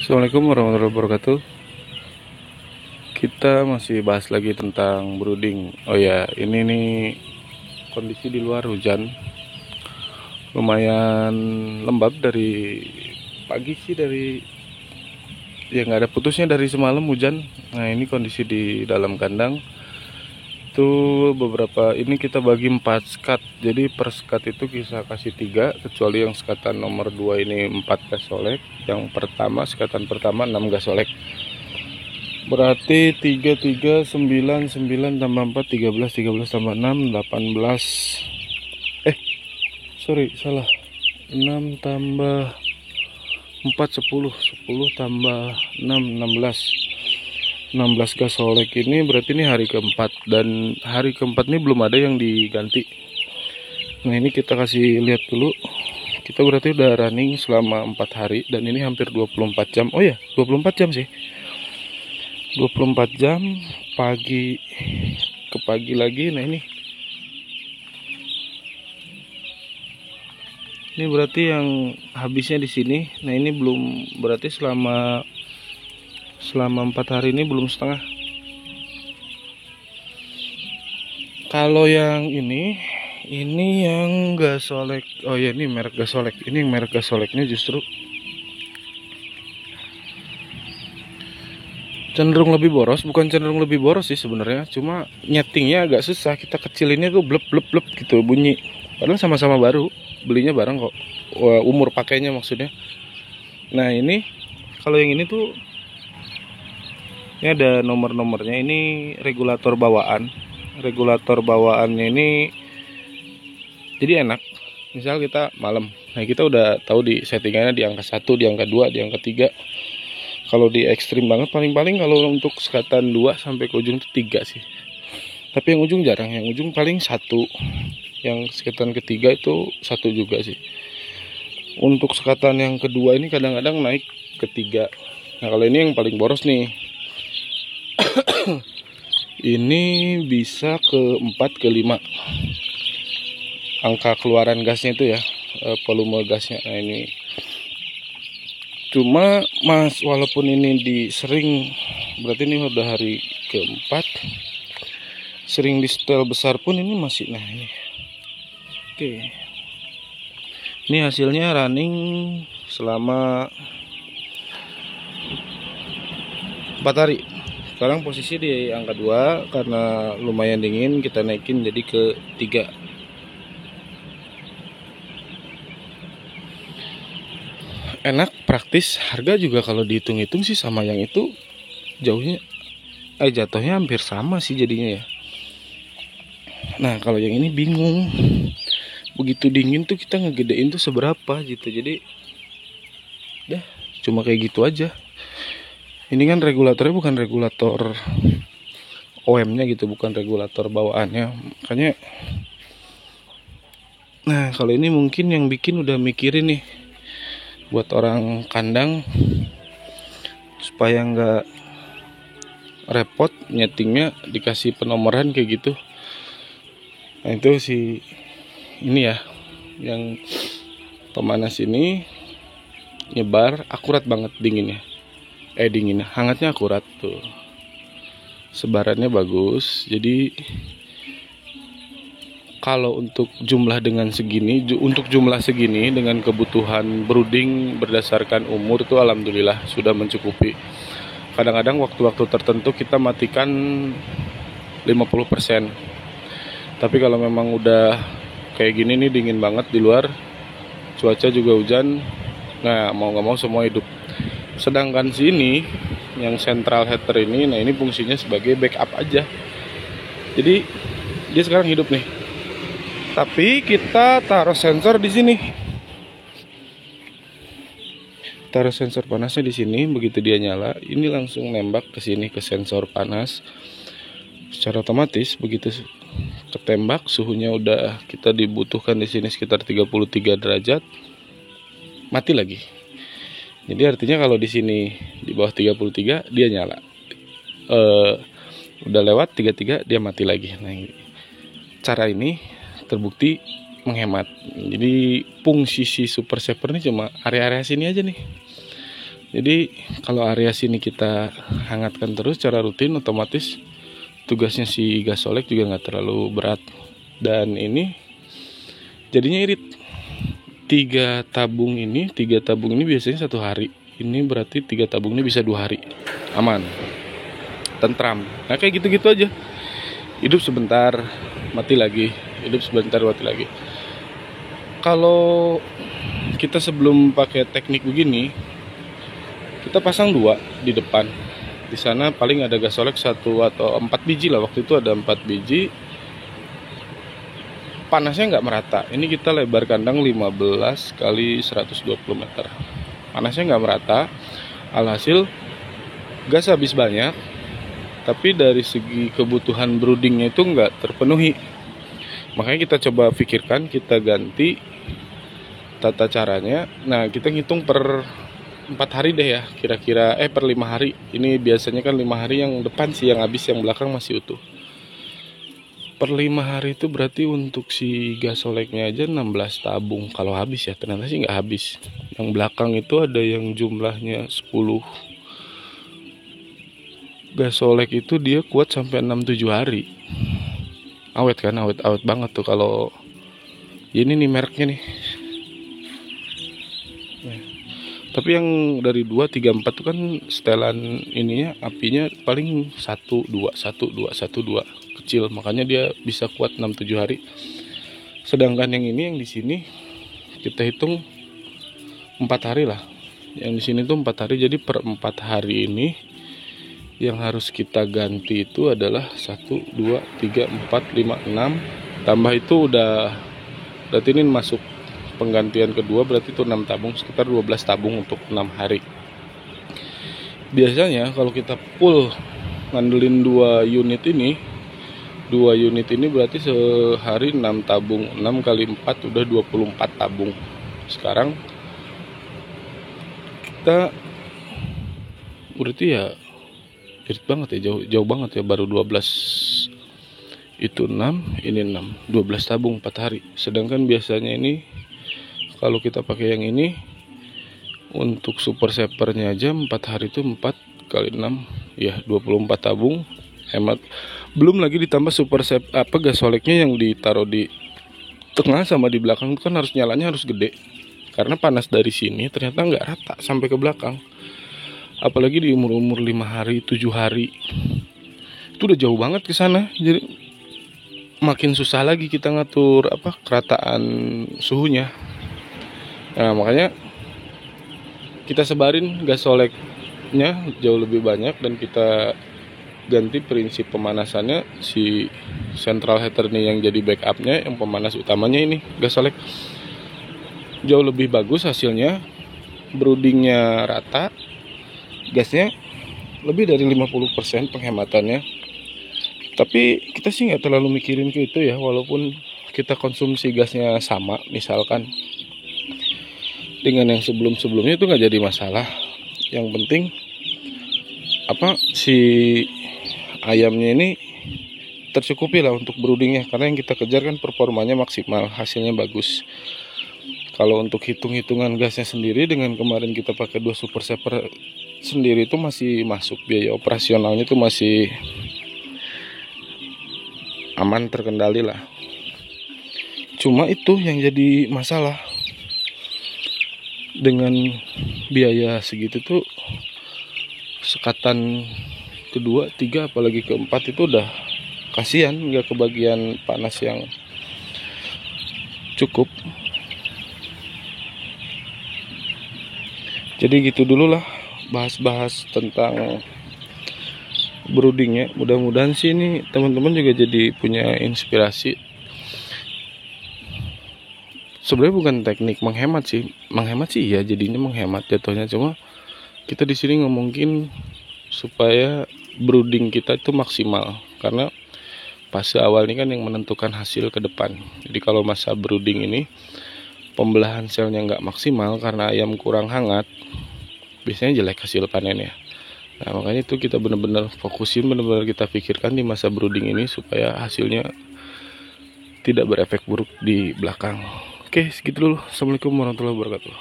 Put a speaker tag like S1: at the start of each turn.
S1: Assalamualaikum warahmatullahi wabarakatuh. Kita masih bahas lagi tentang brooding. Oh ya, ini nih kondisi di luar hujan. Lumayan lembab dari pagi sih, dari ya nggak ada putusnya dari semalam hujan. Nah, ini kondisi di dalam kandang. Itu beberapa ini kita bagi 4 skat. Jadi per skat itu kita kasih 3, kecuali yang skatan nomor 2 ini 4 gas solek. Yang pertama, skatan pertama 6 gas solek. Berarti 33 9 9 tambah 4 13 13 tambah 6 18. Sorry, salah. 6 tambah 4 10 10 tambah 6 16 gas solek. Ini berarti ini hari keempat, dan hari keempat ini belum ada yang diganti. Nah, ini kita kasih lihat dulu. Kita berarti udah running selama 4 hari, dan ini hampir 24 jam. Oh ya, 24 jam sih. 24 jam pagi ke pagi lagi. Nah, ini berarti yang habisnya di sini. Nah, ini belum, berarti selama 4 hari ini belum setengah. Kalau yang ini yang gas solek. Oh ya, ini merek gas solek. Ini merek gas soleknya justru cenderung lebih boros. Bukan cenderung lebih boros sih sebenarnya, cuma nyetingnya agak susah. Kita kecilinnya tuh blep blep blep gitu bunyi, padahal sama-sama baru, belinya bareng kok. Umur pakainya maksudnya. Nah, ini kalau yang ini tuh ini ada nomor-nomornya. Ini regulator bawaan. Regulator bawaannya ini jadi enak. Misal kita malam, nah kita udah tahu di settingannya di angka 1, di angka 2, di angka 3. Kalau di ekstrim banget, paling-paling kalau untuk sekatan 2 sampai ke ujung itu 3 sih. Tapi yang ujung jarang, yang ujung paling 1. Yang sekatan ketiga itu 1 juga sih. Untuk sekatan yang kedua ini kadang-kadang naik ke 3. Nah, kalau ini yang paling boros nih. Ini bisa ke 4 ke 5. Angka keluaran gasnya itu ya, volume gasnya. Nah, ini cuma mas, walaupun ini sering, berarti ini udah hari keempat, sering di setel besar pun ini masih. Nah, ini oke, ini hasilnya running selama 4 hari. Sekarang posisi di angka 2, karena lumayan dingin kita naikin jadi ke 3. Enak, praktis, harga juga kalau dihitung-hitung sih sama yang itu jauhnya, jatuhnya hampir sama sih jadinya ya. Nah, kalau yang ini bingung, begitu dingin tuh kita ngegedein tuh seberapa gitu. Jadi dah cuma kayak gitu aja. Ini kan regulatornya bukan regulator OM-nya gitu, bukan regulator bawaannya, makanya. Nah, kalau ini mungkin yang bikin udah mikirin nih, buat orang kandang supaya nggak repot nyetingnya, dikasih penomoran kayak gitu. Nah, itu sih ini ya, yang pemanas ini nyebar akurat banget dinginnya. Hangatnya akurat tuh, sebarannya bagus. Jadi kalau untuk jumlah segini dengan kebutuhan brooding berdasarkan umur tuh alhamdulillah sudah mencukupi. Kadang-kadang waktu-waktu tertentu kita matikan 50%. Tapi kalau memang udah kayak gini nih, dingin banget di luar, cuaca juga hujan, nah mau nggak mau semua hidup. Sedangkan sini yang central heater ini, nah ini fungsinya sebagai backup aja. Jadi dia sekarang hidup nih. Tapi kita taruh sensor di sini. Taruh sensor panasnya di sini, begitu dia nyala, ini langsung nembak ke sini ke sensor panas. Secara otomatis begitu ketembak, suhunya udah kita dibutuhkan di sini sekitar 33 derajat, mati lagi. Jadi artinya kalau di sini di bawah 33 dia nyala. Udah lewat 33 dia mati lagi. Nah, cara ini terbukti menghemat. Jadi fungsi si Super Saver ini cuma area-area sini aja nih. Jadi kalau area sini kita hangatkan terus secara rutin, otomatis tugasnya si gasolek juga nggak terlalu berat. Dan ini jadinya irit. Tiga tabung ini biasanya 1 hari. Ini berarti 3 tabung ini bisa 2 hari, aman, tentram. Nah kayak gitu-gitu aja. Hidup sebentar, mati lagi. Hidup sebentar, mati lagi. Kalau kita sebelum pakai teknik begini, kita pasang 2 di depan. Di sana paling ada gasolek 1 atau 4 biji lah. Waktu itu ada 4 biji. Panasnya nggak merata. Ini kita lebar kandang 15 kali 120 meter. Panasnya nggak merata. Alhasil gas habis banyak, tapi dari segi kebutuhan broodingnya itu nggak terpenuhi. Makanya kita coba pikirkan, kita ganti tata caranya. Nah kita ngitung per 4 hari deh ya, kira-kira per 5 hari. Ini biasanya kan 5 hari yang depan sih yang habis, yang belakang masih utuh. Per 5 hari itu berarti untuk si gasoleknya aja 16 tabung. Kalau habis ya, ternyata sih nggak habis. Yang belakang itu ada yang jumlahnya 10. Gasolek itu dia kuat sampai 6-7 hari. Awet kan, awet banget tuh. Kalau ini nih mereknya nih. Tapi yang dari 2, 3, 4 itu kan setelan ininya, apinya paling 1, 2, 1, 2, 1, 2 kecil, makanya dia bisa kuat 6-7 hari. Sedangkan yang ini, yang di sini kita hitung 4 hari lah. Yang di sini tuh 4 hari, jadi per 4 hari ini yang harus kita ganti itu adalah 1, 2, 3, 4, 5, 6. Tambah itu udah, berarti ini masuk penggantian kedua, berarti itu 6 tabung, sekitar 12 tabung untuk 6 hari. Biasanya kalau kita full ngandelin 2 unit ini berarti sehari 6 tabung. 6 kali 4 udah 24 tabung. Sekarang kita berarti ya irit banget ya, jauh banget ya, baru 12. Itu 6, ini 6, 12 tabung 4 hari. Sedangkan biasanya ini kalau kita pakai yang ini untuk super savernya aja 4 hari itu 4 kali 6 ya 24 tabung, hemat. Belum lagi ditambah super gasoleknya yang ditaruh di tengah sama di belakang itu kan harus nyalanya harus gede. Karena panas dari sini ternyata nggak rata sampai ke belakang. Apalagi di umur 5 hari, 7 hari. Itu udah jauh banget ke sana. Jadi makin susah lagi kita ngatur kerataan suhunya. Nah, makanya kita sebarin gasoleknya jauh lebih banyak dan kita ganti prinsip pemanasannya. Si central heater nih yang jadi backupnya, yang pemanas utamanya ini gasolek. Jauh lebih bagus hasilnya, broodingnya rata, gasnya lebih dari 50% penghematannya. Tapi kita sih nggak terlalu mikirin ke itu ya, walaupun kita konsumsi gasnya sama, misalkan dengan yang sebelumnya itu nggak jadi masalah. Yang penting si ayamnya ini tercukupi lah untuk broodingnya, karena yang kita kejar kan performanya maksimal, hasilnya bagus. Kalau untuk hitung-hitungan gasnya sendiri, dengan kemarin kita pakai 2 super saver sendiri itu masih masuk, biaya operasionalnya itu masih aman, terkendali lah. Cuma itu yang jadi masalah, dengan biaya segitu tuh sekatan kedua, 3, apalagi keempat itu udah kasihan, nggak kebagian panas yang cukup. Jadi gitu dulu lah bahas-bahas tentang broodingnya. Mudah-mudahan sih ini teman-teman juga jadi punya inspirasi. Sebenarnya bukan teknik menghemat sih ya, jadinya menghemat jatuhnya. Cuma kita di sini ngomongin supaya brooding kita itu maksimal, karena fase awal ini kan yang menentukan hasil ke depan. Jadi kalau masa brooding ini pembelahan selnya nggak maksimal karena ayam kurang hangat, biasanya jelek hasil panennya. Nah makanya itu kita benar-benar fokusin, benar-benar kita pikirkan di masa brooding ini supaya hasilnya tidak berefek buruk di belakang. Oke, segitu dulu. Assalamualaikum warahmatullahi wabarakatuh.